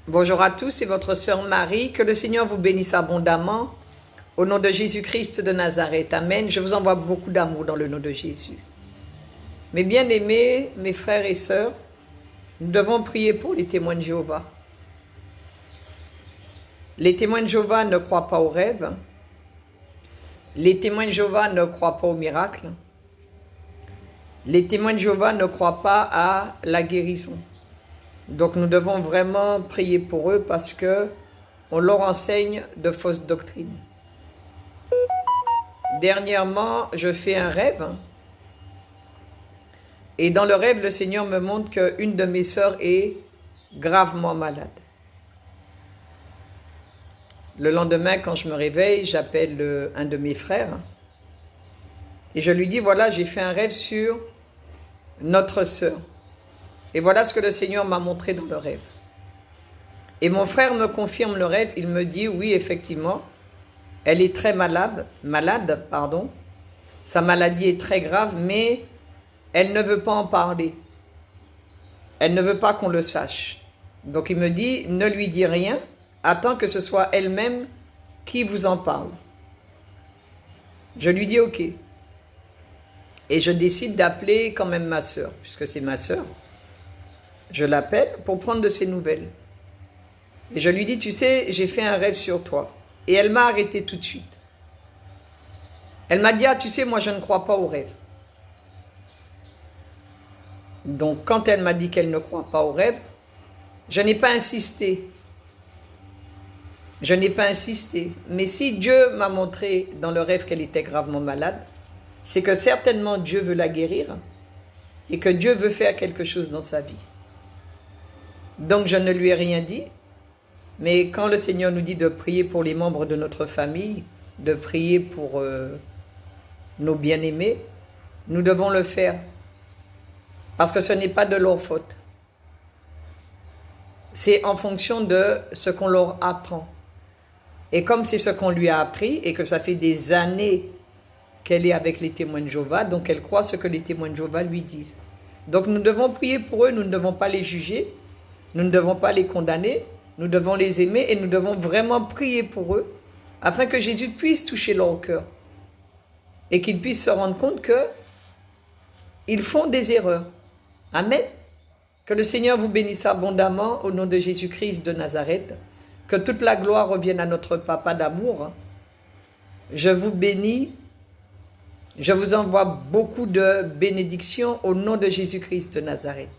Bonjour à tous, c'est votre sœur Marie. Que le Seigneur vous bénisse abondamment. Au nom de Jésus-Christ de Nazareth. Amen. Je vous envoie beaucoup d'amour dans le nom de Jésus. Mes bien-aimés, mes frères et sœurs, nous devons prier pour les témoins de Jéhovah. Les témoins de Jéhovah ne croient pas aux rêves. Les témoins de Jéhovah ne croient pas aux miracles. Les témoins de Jéhovah ne croient pas à la guérison. Donc nous devons vraiment prier pour eux parce que on leur enseigne de fausses doctrines. Dernièrement, je fais un rêve. Et dans le rêve, le Seigneur me montre qu'une de mes sœurs est gravement malade. Le lendemain, quand je me réveille, j'appelle un de mes frères. Et je lui dis, voilà, j'ai fait un rêve sur notre sœur. Et voilà ce que le Seigneur m'a montré dans le rêve. Et mon frère me confirme le rêve. Il me dit, oui, effectivement, elle est très malade. Sa maladie est très grave, mais elle ne veut pas en parler. Elle ne veut pas qu'on le sache. Donc il me dit, ne lui dis rien, attends que ce soit elle-même qui vous en parle. Je lui dis ok. Et je décide d'appeler quand même ma sœur, puisque c'est ma sœur. Je l'appelle pour prendre de ses nouvelles. Et je lui dis, tu sais, j'ai fait un rêve sur toi. Et elle m'a arrêté tout de suite. Elle m'a dit, ah, tu sais, moi je ne crois pas aux rêves. Donc quand elle m'a dit qu'elle ne croit pas aux rêves, je n'ai pas insisté. Je n'ai pas insisté. Mais si Dieu m'a montré dans le rêve qu'elle était gravement malade, c'est que certainement Dieu veut la guérir et que Dieu veut faire quelque chose dans sa vie. Donc je ne lui ai rien dit. Mais quand le Seigneur nous dit de prier pour les membres de notre famille, de prier pour nos bien-aimés, nous devons le faire. Parce que ce n'est pas de leur faute. C'est en fonction de ce qu'on leur apprend. Et comme c'est ce qu'on lui a appris et que ça fait des années qu'elle est avec les témoins de Jéhovah, donc elle croit ce que les témoins de Jéhovah lui disent. Donc nous devons prier pour eux, nous ne devons pas les juger, nous ne devons pas les condamner, nous devons les aimer et nous devons vraiment prier pour eux afin que Jésus puisse toucher leur cœur et qu'ils puissent se rendre compte qu'ils font des erreurs. Amen. Que le Seigneur vous bénisse abondamment au nom de Jésus-Christ de Nazareth. Que toute la gloire revienne à notre Papa d'amour. Je vous bénis. Je vous envoie beaucoup de bénédictions au nom de Jésus-Christ de Nazareth.